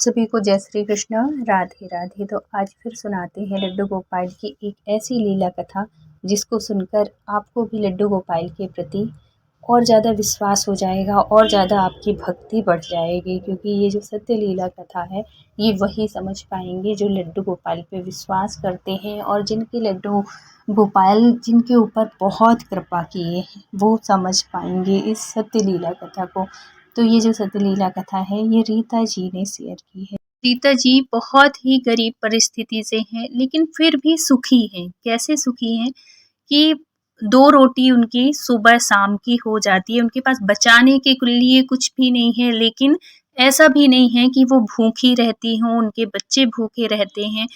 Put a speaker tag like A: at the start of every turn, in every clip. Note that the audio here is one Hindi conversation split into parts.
A: सभी को जय श्री कृष्ण, राधे राधे। तो आज फिर सुनाते हैं लड्डू गोपाल की एक ऐसी लीला कथा जिसको सुनकर आपको भी लड्डू गोपाल के प्रति और ज़्यादा विश्वास हो जाएगा और ज़्यादा आपकी भक्ति बढ़ जाएगी, क्योंकि ये जो सत्य लीला कथा है ये वही समझ पाएंगे जो लड्डू गोपाल पे विश्वास करते हैं और जिनके लड्डू गोपाल जिनके ऊपर बहुत कृपा किए हैं वो समझ पाएंगे इस सत्य लीला कथा को। तो ये जो सत्य लीला कथा है ये रीता जी ने शेयर की है। रीता जी बहुत ही गरीब परिस्थिति से हैं, लेकिन फिर भी सुखी हैं। कैसे सुखी हैं कि 2 रोटी उनकी सुबह शाम की हो जाती है। उनके पास बचाने के लिए कुछ भी नहीं है, लेकिन ऐसा भी नहीं है कि वो भूखी रहती हों, उनके बच्चे भूखे रहते हैं,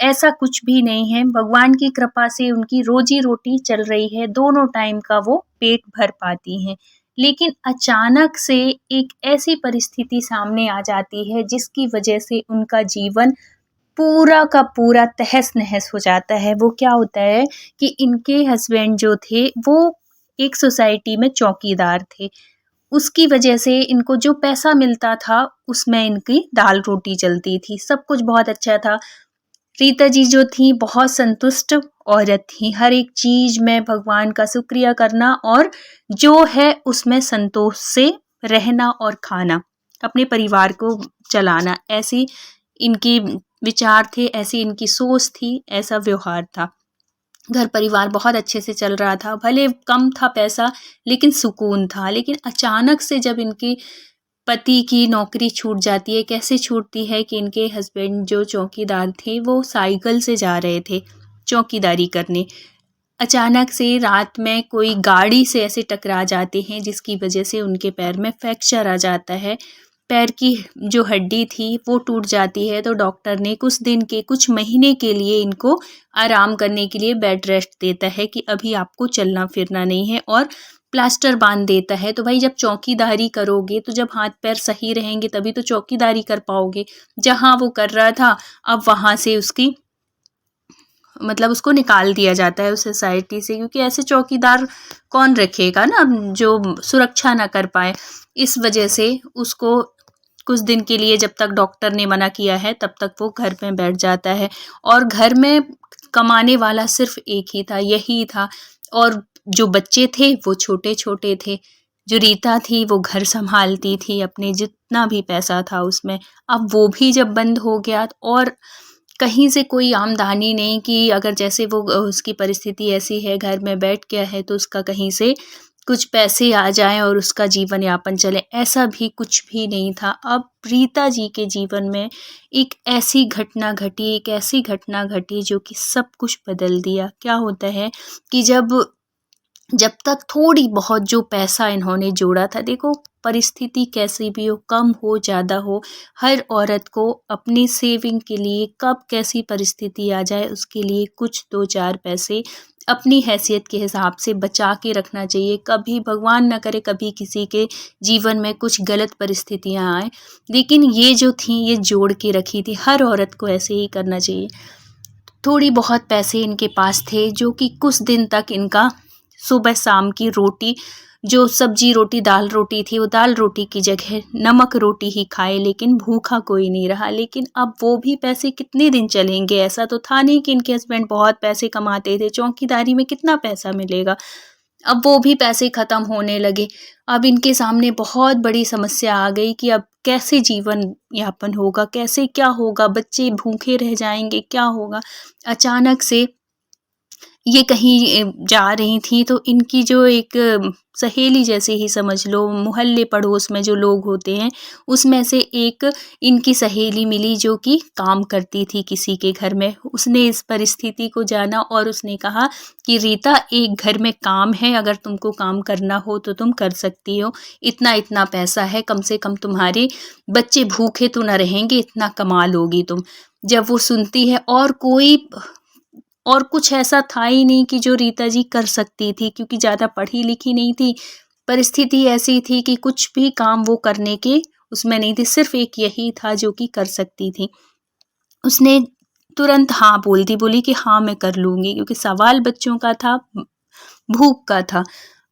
A: ऐसा कुछ भी नहीं है। भगवान की कृपा से उनकी रोजी-रोटी चल रही है, दोनों टाइम का वो पेट भर पाती हैं। लेकिन अचानक से एक ऐसी परिस्थिति सामने आ जाती है जिसकी वजह से उनका जीवन पूरा का पूरा तहस-नहस हो जाता है। वो क्या होता है कि इनके हस्बैंड जो थे वो एक सोसाइटी में चौकीदार थे। उसकी वजह से इनको जो पैसा मिलता था उसमें इनकी दाल-रोटी चलती थी, सब कुछ बहुत अच्छा था। रीता जी जो थी बहुत संतुष्ट औरत थी, हर एक चीज़ में भगवान का शुक्रिया करना और जो है उसमें संतोष से रहना और खाना, अपने परिवार को चलाना, ऐसी इनकी विचार थे, ऐसी इनकी सोच थी, ऐसा व्यवहार था। घर परिवार बहुत अच्छे से चल रहा था, भले कम था पैसा लेकिन सुकून था। लेकिन अचानक से जब इनके पति की नौकरी छूट जाती है, कैसे छूटती है कि इनके हस्बैंड जो चौकीदार थे वो साइकिल से जा रहे थे चौकीदारी करने। अचानक से रात में कोई गाड़ी से ऐसे टकरा जाते हैं जिसकी वजह से उनके पैर में फ्रैक्चर आ जाता है। पैर की जो हड्डी थी वो टूट जाती है, तो डॉक्टर ने कुछ महीने के लिए इनको आराम करने के लिए बेड रेस्ट देता है कि अभी आपको चलना फिरना नहीं है, और प्लास्टर बांध देता है। तो भाई जब चौकीदारी करोगे तो जब हाथ पैर सही रहेंगे तभी तो चौकीदारी कर पाओगे। जहाँ वो कर रहा था अब वहाँ से उसको निकाल दिया जाता है उस सोसाइटी से, क्योंकि ऐसे चौकीदार कौन रखेगा ना जो सुरक्षा ना कर पाए। इस वजह से उसको कुछ दिन के लिए, जब तक डॉक्टर ने मना किया है तब तक वो घर में बैठ जाता है, और घर में कमाने वाला सिर्फ एक ही था, यही था, और जो बच्चे थे वो छोटे छोटे थे। जो रीता थी वो घर संभालती थी अपने जितना भी पैसा था उसमें। अब वो भी जब बंद हो गया और कहीं से कोई आमदनी नहीं, कि अगर जैसे वो उसकी परिस्थिति ऐसी है घर में बैठ गया है तो उसका कहीं से कुछ पैसे आ जाएं और उसका जीवन यापन चले, ऐसा भी कुछ भी नहीं था। अब रीता जी के जीवन में एक ऐसी घटना घटी जो कि सब कुछ बदल दिया। क्या होता है कि जब तक थोड़ी बहुत जो पैसा इन्होंने जोड़ा था, देखो परिस्थिति कैसी भी हो, कम हो ज़्यादा हो, हर औरत को अपनी सेविंग के लिए कब कैसी परिस्थिति आ जाए उसके लिए कुछ 2-4 पैसे अपनी हैसियत के हिसाब से बचा के रखना चाहिए। कभी भगवान ना करे कभी किसी के जीवन में कुछ गलत परिस्थितियाँ आए, लेकिन ये जो थी ये जोड़ के रखी थी। हर औरत को ऐसे ही करना चाहिए। थोड़ी बहुत पैसे इनके पास थे जो कि कुछ दिन तक इनका सुबह शाम की रोटी, जो सब्जी रोटी दाल रोटी थी, वो दाल रोटी की जगह नमक रोटी ही खाए, लेकिन भूखा कोई नहीं रहा। लेकिन अब वो भी पैसे कितने दिन चलेंगे? ऐसा तो था नहीं कि इनके हस्बैंड बहुत पैसे कमाते थे, चौकीदारी में कितना पैसा मिलेगा। अब वो भी पैसे ख़त्म होने लगे। अब इनके सामने बहुत बड़ी समस्या आ गई कि अब कैसे जीवन यापन होगा, कैसे क्या होगा, बच्चे भूखे रह जाएंगे, क्या होगा। अचानक से ये कहीं जा रही थी तो इनकी जो एक सहेली जैसे ही समझ लो, मोहल्ले पड़ोस में जो लोग होते हैं उसमें से एक इनकी सहेली मिली जो कि काम करती थी किसी के घर में। उसने इस परिस्थिति को जाना और उसने कहा कि रीता, एक घर में काम है, अगर तुमको काम करना हो तो तुम कर सकती हो, इतना इतना पैसा है, कम से कम तुम्हारे बच्चे भूखे तो ना रहेंगे, इतना कमा लोगी तुम। जब वो सुनती है, और कुछ ऐसा था ही नहीं कि जो रीता जी कर सकती थी, क्योंकि ज़्यादा पढ़ी लिखी नहीं थी, परिस्थिति ऐसी थी कि कुछ भी काम वो करने के उसमें नहीं थी, सिर्फ एक यही था जो कि कर सकती थी। उसने तुरंत हाँ बोल दी, बोली कि हाँ मैं कर लूँगी, क्योंकि सवाल बच्चों का था, भूख का था।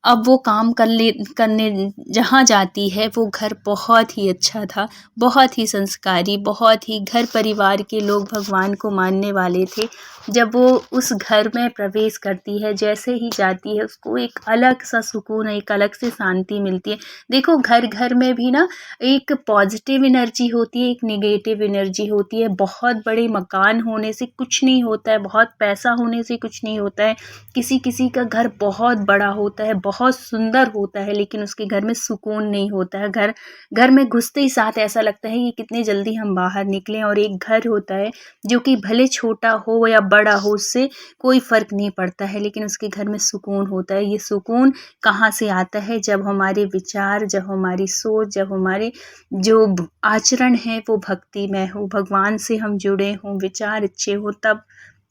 A: अब वो काम करने जहाँ जाती है वो घर बहुत ही अच्छा था, बहुत ही संस्कारी, बहुत ही घर परिवार के लोग भगवान को मानने वाले थे। जब वो उस घर में प्रवेश करती है, जैसे ही जाती है उसको एक अलग सा सुकून, एक अलग से शांति मिलती है। देखो घर घर में भी ना एक पॉजिटिव एनर्जी होती है, एक नेगेटिव एनर्जी होती है। बहुत बड़े मकान होने से कुछ नहीं होता है, बहुत पैसा होने से कुछ नहीं होता है। किसी किसी का घर बहुत बड़ा होता है, बहुत सुंदर होता है, लेकिन उसके घर में सुकून नहीं होता है। घर घर में घुसते ही साथ ऐसा लगता है कि कितने जल्दी हम बाहर निकलें। और एक घर होता है जो कि भले छोटा हो या बड़ा हो, उससे कोई फ़र्क नहीं पड़ता है, लेकिन उसके घर में सुकून होता है। ये सुकून कहाँ से आता है? जब हमारे विचार, जब हमारी सोच, जब हमारे जो आचरण है वो भक्तिमय हो, भगवान से हम जुड़े हों, विचार अच्छे हों, तब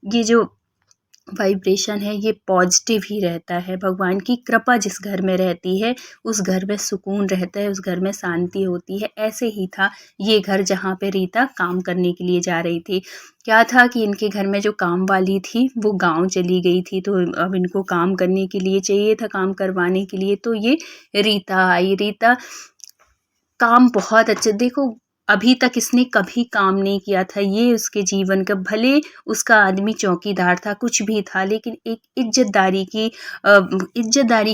A: ये जो वाइब्रेशन है ये पॉजिटिव ही रहता है। भगवान की कृपा जिस घर में रहती है उस घर में सुकून रहता है, उस घर में शांति होती है। ऐसे ही था ये घर जहाँ पे रीता काम करने के लिए जा रही थी। क्या था कि इनके घर में जो काम वाली थी वो गांव चली गई थी, तो अब इनको काम करने के लिए चाहिए था, काम करवाने के लिए। तो ये रीता आई। रीता काम बहुत अच्छे, देखो अभी तक इसने कभी काम नहीं किया था, ये उसके जीवन का, भले उसका आदमी चौकीदार था, कुछ भी था, लेकिन एक इज्जतदारी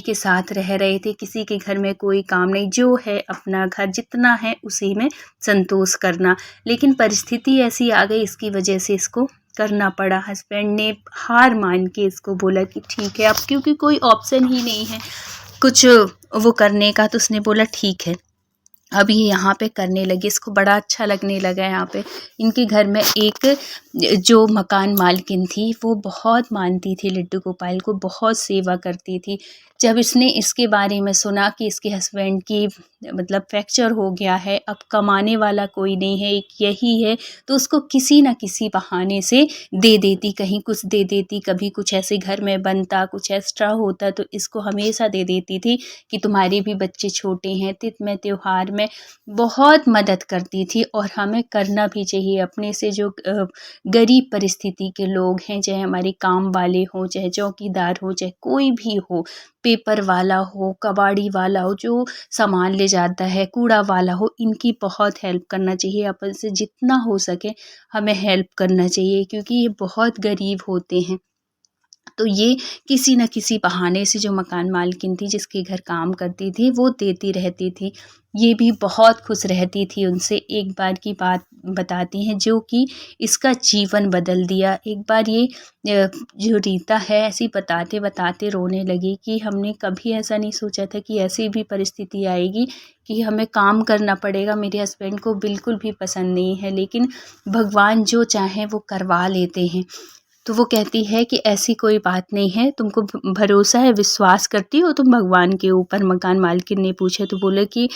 A: के साथ रह रहे थे। किसी के घर में कोई काम नहीं, जो है अपना घर जितना है उसी में संतोष करना। लेकिन परिस्थिति ऐसी आ गई, इसकी वजह से इसको करना पड़ा। हस्बैंड ने हार मान के इसको बोला कि ठीक है, अब क्योंकि कोई ऑप्शन ही नहीं है कुछ वो करने का, तो उसने बोला ठीक है। अब ये यहाँ पे करने लगी, इसको बड़ा अच्छा लगने लगा यहाँ पे। इनके घर में एक जो मकान मालकिन थी वो बहुत मानती थी लड्डू गोपाल को, बहुत सेवा करती थी। जब इसने इसके बारे में सुना कि इसके हस्बैंड की मतलब फ्रैक्चर हो गया है, अब कमाने वाला कोई नहीं है, एक यही है, तो उसको किसी न किसी बहाने से दे देती, कहीं कुछ दे देती, कभी कुछ ऐसे घर में बनता, कुछ एक्स्ट्रा होता तो इसको हमेशा दे देती थी कि तुम्हारे भी बच्चे छोटे हैं, तिथ में त्योहार में बहुत मदद करती थी। और हमें करना भी चाहिए। अपने से जो गरीब परिस्थिति के लोग हैं, चाहे हमारे काम वाले हों, चाहे चौकीदार हो, चाहे कोई भी हो, पेपर वाला हो, कबाड़ी वाला हो, जो सामान ले जाता है, कूड़ा वाला हो, इनकी बहुत हेल्प करना चाहिए। अपन से जितना हो सके हमें हेल्प करना चाहिए, क्योंकि ये बहुत गरीब होते हैं। तो ये किसी न किसी बहाने से, जो मकान मालकिन थी जिसके घर काम करती थी, वो देती रहती थी। ये भी बहुत खुश रहती थी उनसे। एक बार की बात बताती हैं जो कि इसका जीवन बदल दिया। एक बार ये जो रीता है ऐसी बताते बताते रोने लगी कि हमने कभी ऐसा नहीं सोचा था कि ऐसी भी परिस्थिति आएगी कि हमें काम करना पड़ेगा। मेरे हस्बैंड को बिल्कुल भी पसंद नहीं है, लेकिन भगवान जो चाहें वो करवा लेते हैं। तो वो कहती है कि ऐसी कोई बात नहीं है, तुमको भरोसा है, विश्वास करती हो तुम भगवान के ऊपर? मकान मालकिन ने पूछा तो बोले कि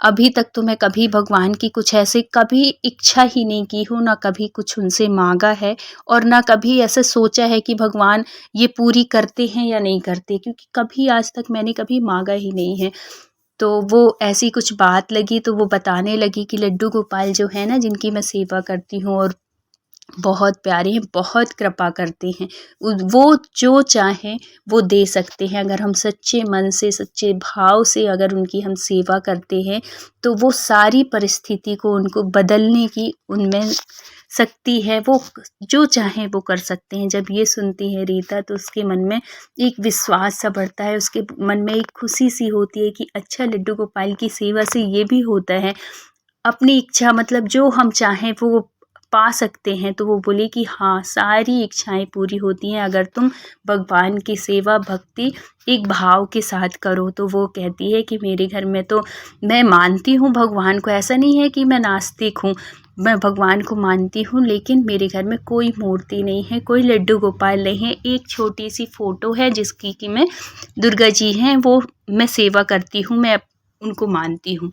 A: अभी तक तो मैं कभी भगवान की कुछ ऐसे कभी इच्छा ही नहीं की हूँ, ना कभी कुछ उनसे मांगा है, और ना कभी ऐसा सोचा है कि भगवान ये पूरी करते हैं या नहीं करते, क्योंकि कभी आज तक मैंने कभी मांगा ही नहीं है। तो वो ऐसी कुछ बात लगी तो वो बताने लगी कि लड्डू गोपाल जो है ना, जिनकी मैं सेवा करती हूँ और बहुत प्यारे हैं, बहुत कृपा करते हैं। वो जो चाहें वो दे सकते हैं। अगर हम सच्चे मन से, सच्चे भाव से अगर उनकी हम सेवा करते हैं, तो वो सारी परिस्थिति को उनको बदलने की उनमें शक्ति है। वो जो चाहें वो कर सकते हैं। जब ये सुनती है रीता तो उसके मन में एक विश्वास सा बढ़ता है, उसके मन में एक खुशी सी होती है कि अच्छा, लड्डू गोपाल की सेवा से ये भी होता है। अपनी इच्छा मतलब जो हम चाहें वो पा सकते हैं। तो वो बोली कि हाँ, सारी इच्छाएं पूरी होती हैं अगर तुम भगवान की सेवा, भक्ति एक भाव के साथ करो। तो वो कहती है कि मेरे घर में तो मैं मानती हूँ भगवान को, ऐसा नहीं है कि मैं नास्तिक हूँ, मैं भगवान को मानती हूँ, लेकिन मेरे घर में कोई मूर्ति नहीं है, कोई लड्डू गोपाल नहीं है। एक छोटी सी फ़ोटो है जिसकी कि मैं दुर्गा जी हैं, वो मैं सेवा करती हूँ, मैं उनको मानती हूँ।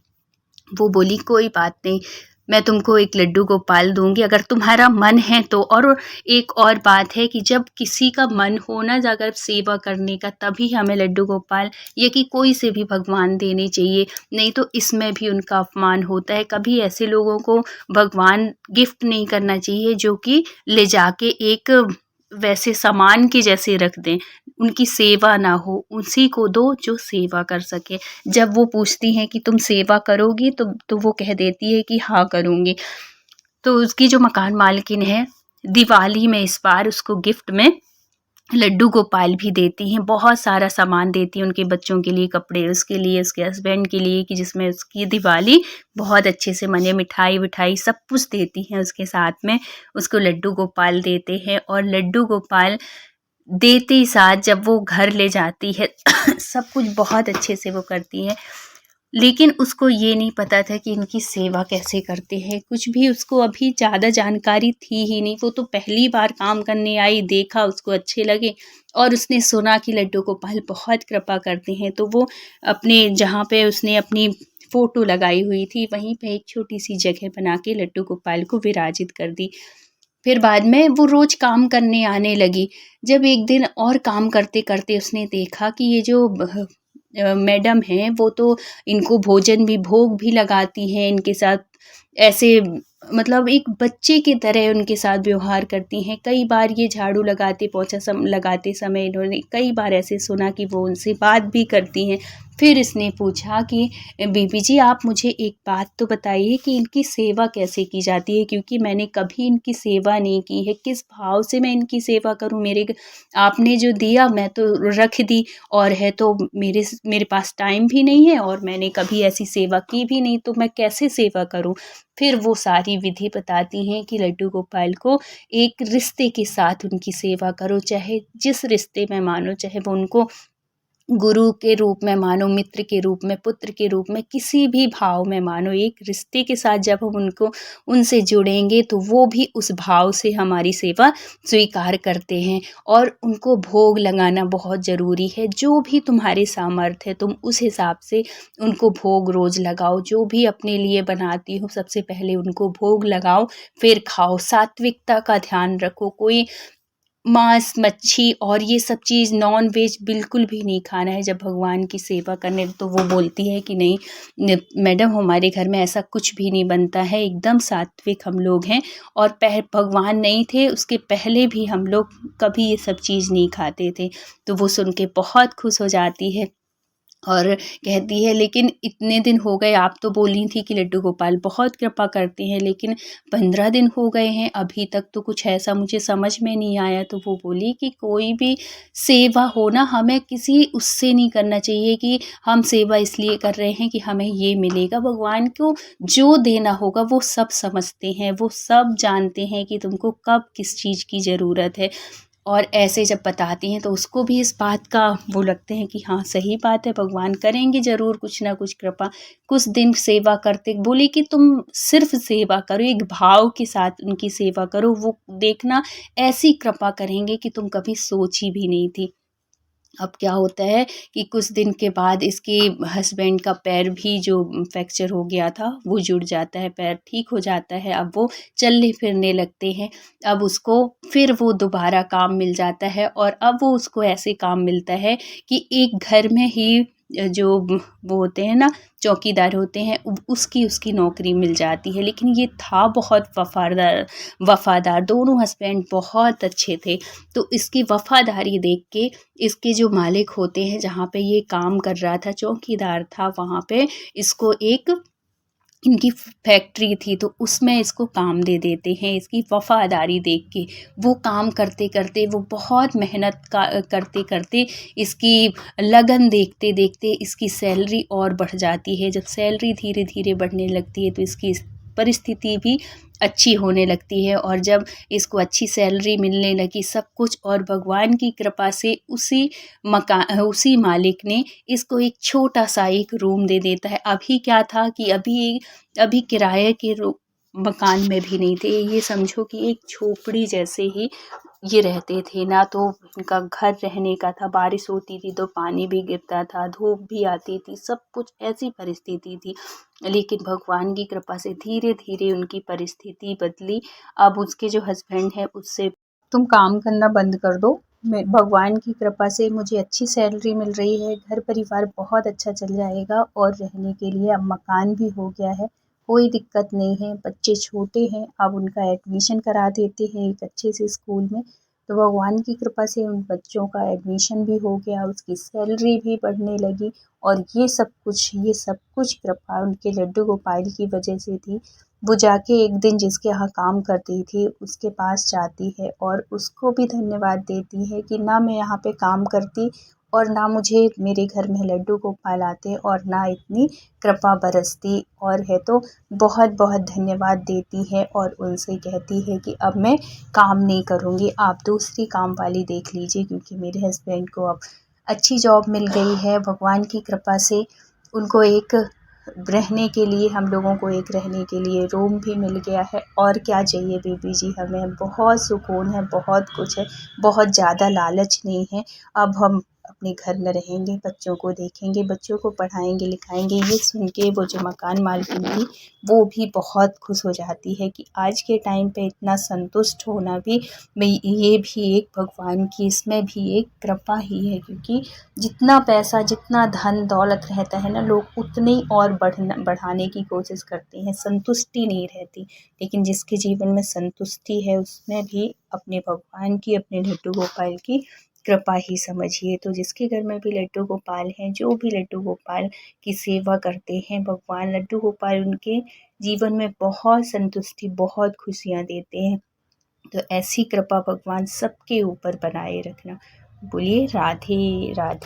A: वो बोली कोई बात नहीं, मैं तुमको एक लड्डू गोपाल दूंगी अगर तुम्हारा मन है तो। और एक और बात है कि जब किसी का मन हो ना अगर सेवा करने का, तभी हमें लड्डू गोपाल या कि कोई से भी भगवान देने चाहिए, नहीं तो इसमें भी उनका अपमान होता है। कभी ऐसे लोगों को भगवान गिफ्ट नहीं करना चाहिए जो कि ले जाके एक वैसे सामान के जैसे रख दें, उनकी सेवा ना हो, उसी को दो जो सेवा कर सके। जब वो पूछती हैं कि तुम सेवा करोगी? तो वो कह देती है कि हाँ करूँगी। तो उसकी जो मकान मालकिन है, दिवाली में इस बार उसको गिफ्ट में लड्डू गोपाल भी देती हैं, बहुत सारा सामान देती हैं उनके बच्चों के लिए, कपड़े उसके लिए, उसके हस्बैंड के लिए, कि जिसमें उसकी दिवाली बहुत अच्छे से मने। मिठाई-विठाई सब कुछ देती हैं उसके साथ में, उसको लड्डू गोपाल देते हैं। और लड्डू गोपाल देते ही साथ जब वो घर ले जाती है सब कुछ बहुत अच्छे से वो करती हैं। लेकिन उसको ये नहीं पता था कि इनकी सेवा कैसे करते हैं, कुछ भी उसको अभी ज़्यादा जानकारी थी ही नहीं। वो तो पहली बार काम करने आई, देखा, उसको अच्छे लगे और उसने सुना कि लड्डू गोपाल बहुत कृपा करते हैं, तो वो अपने जहाँ पे उसने अपनी फ़ोटो लगाई हुई थी, वहीं पे एक छोटी-सी जगह बना के लड्डू गोपाल को विराजित कर दी। फिर बाद में वो रोज़ काम करने आने लगी। जब एक दिन और काम करते-करते उसने देखा कि ये जो मैडम हैं वो तो इनको भोजन भी भोग भी लगाती हैं, इनके साथ ऐसे मतलब एक बच्चे की तरह उनके साथ व्यवहार करती हैं। कई बार ये झाड़ू लगाते, पोंछा लगाते समय इन्होंने कई बार ऐसे सुना कि वो उनसे बात भी करती हैं। फिर इसने पूछा कि बीबी जी आप मुझे एक बात तो बताइए कि इनकी सेवा कैसे की जाती है? क्योंकि मैंने कभी इनकी सेवा नहीं की है, किस भाव से मैं इनकी सेवा करूँ? आपने जो दिया मैं तो रख दी, और है तो मेरे पास टाइम भी नहीं है और मैंने कभी ऐसी सेवा की भी नहीं, तो मैं कैसे सेवा करूँ? फिर वो सारी विधि बताती हैं कि लड्डू गोपाल को एक रिश्ते के साथ उनकी सेवा करो, चाहे जिस रिश्ते में मानो, चाहे वो उनको गुरु के रूप में मानो, मित्र के रूप में, पुत्र के रूप में, किसी भी भाव में मानो, एक रिश्ते के साथ जब हम उनसे जुड़ेंगे तो वो भी उस भाव से हमारी सेवा स्वीकार करते हैं। और उनको भोग लगाना बहुत ज़रूरी है। जो भी तुम्हारे सामर्थ्य है तुम उस हिसाब से उनको भोग रोज़ लगाओ। जो भी अपने लिए बनाती हो सबसे पहले उनको भोग लगाओ, फिर खाओ। सात्विकता का ध्यान रखो, कोई मांस, मच्छी और ये सब चीज़ नॉन-वेज बिल्कुल भी नहीं खाना है जब भगवान की सेवा करने। तो वो बोलती है कि नहीं मैडम हमारे घर में ऐसा कुछ भी नहीं बनता है, एकदम सात्विक हम लोग हैं और भगवान नहीं थे उसके पहले भी हम लोग कभी ये सब चीज़ नहीं खाते थे। तो वो सुन के बहुत खुश हो जाती है और कहती है लेकिन इतने दिन हो गए, आप तो बोली थी कि लड्डू गोपाल बहुत कृपा करते हैं, लेकिन 15 दिन हो गए हैं अभी तक तो कुछ ऐसा मुझे समझ में नहीं आया। तो वो बोली कि कोई भी सेवा हो ना, हमें किसी उससे नहीं करना चाहिए कि हम सेवा इसलिए कर रहे हैं कि हमें ये मिलेगा। भगवान को जो देना होगा वो सब समझते हैं, वो सब जानते हैं कि तुमको कब किस चीज़ की ज़रूरत है। और ऐसे जब बताती हैं तो उसको भी इस बात का वो लगते हैं कि हाँ सही बात है, भगवान करेंगे ज़रूर कुछ ना कुछ कृपा। कुछ दिन सेवा करते बोली कि तुम सिर्फ़ सेवा करो, एक भाव के साथ उनकी सेवा करो, वो देखना ऐसी कृपा करेंगे कि तुम कभी सोची भी नहीं थी। अब क्या होता है कि कुछ दिन के बाद इसके हस्बैंड का पैर भी जो फ्रैक्चर हो गया था वो जुड़ जाता है, पैर ठीक हो जाता है, अब वो चलने फिरने लगते हैं। अब उसको फिर वो दोबारा काम मिल जाता है और अब वो उसको ऐसे काम मिलता है कि एक घर में ही जो वो होते हैं ना चौकीदार होते हैं, उसकी उसकी नौकरी मिल जाती है। लेकिन ये था बहुत वफ़ादार, दोनों हस्बैंड बहुत अच्छे थे। तो इसकी वफ़ादारी देख के इसके जो मालिक होते हैं, जहाँ पे ये काम कर रहा था, चौकीदार था, वहाँ पे इसको एक इनकी फैक्ट्री थी तो उसमें इसको काम दे देते हैं इसकी वफ़ादारी देख के। वो काम करते-करते वो बहुत मेहनत का करते-करते इसकी लगन देखते-देखते इसकी सैलरी और बढ़ जाती है। जब सैलरी धीरे-धीरे बढ़ने लगती है तो इसकी परिस्थिति भी अच्छी होने लगती है और जब इसको अच्छी सैलरी मिलने लगी सब कुछ, और भगवान की कृपा से उसी मालिक ने इसको एक छोटा-सा एक रूम दे देता है। अभी क्या था कि अभी किराए के मकान में भी नहीं थे, ये समझो कि एक झोपड़ी जैसे ही ये रहते थे। ना तो इनका घर रहने का था, बारिश होती थी तो पानी भी गिरता था, धूप भी आती थी, सब कुछ ऐसी परिस्थिति थी। लेकिन भगवान की कृपा से धीरे-धीरे उनकी परिस्थिति बदली। अब उसके जो हस्बैंड हैं उससे तुम काम करना बंद कर दो, मैं भगवान की कृपा से मुझे अच्छी सैलरी मिल रही है, घर परिवार बहुत अच्छा चल जाएगा और रहने के लिए अब मकान भी हो गया है, कोई दिक्कत नहीं है। बच्चे छोटे हैं, अब उनका एडमिशन करा देते हैं एक अच्छे से स्कूल में। तो भगवान की कृपा से उन बच्चों का एडमिशन भी हो गया, उसकी सैलरी भी बढ़ने लगी और ये सब कुछ कृपा उनके लड्डू गोपाल की वजह से थी। वो जाके एक दिन जिसके यहाँ काम करती थी उसके पास जाती है और उसको भी धन्यवाद देती है कि ना मैं यहाँ पे काम करती और ना मुझे मेरे घर में लड्डू गोपाल आते और ना इतनी कृपा बरसती और है तो बहुत बहुत धन्यवाद देती है और उनसे कहती है कि अब मैं काम नहीं करूँगी, आप दूसरी काम वाली देख लीजिए क्योंकि मेरे हस्बैंड को अब अच्छी जॉब मिल गई है। भगवान की कृपा से उनको एक रहने के लिए हम लोगों को एक रहने के लिए रूम भी मिल गया है और क्या चाहिए बेबी जी, हमें बहुत सुकून है, बहुत कुछ है, बहुत ज़्यादा लालच नहीं है। अब हम अपने घर में रहेंगे, बच्चों को देखेंगे, बच्चों को पढ़ाएंगे लिखाएंगे। ये सुन के वो जो मकान मालकिन थी वो भी बहुत खुश हो जाती है कि आज के टाइम पे इतना संतुष्ट होना भी ये भी एक भगवान की इसमें भी एक कृपा ही है क्योंकि जितना पैसा जितना धन दौलत रहता है ना लोग उतने ही और बढ़ाने की कोशिश करते हैं, संतुष्टि नहीं रहती। लेकिन जिसके जीवन में संतुष्टि है उसमें भी अपने भगवान की अपने लड्डू गोपाल की कृपा ही समझिए। तो जिसके घर में भी लड्डू गोपाल हैं, जो भी लड्डू गोपाल की सेवा करते हैं, भगवान लड्डू गोपाल उनके जीवन में बहुत संतुष्टि बहुत खुशियाँ देते हैं। तो ऐसी कृपा भगवान सबके ऊपर बनाए रखना। बोलिए राधे राधे।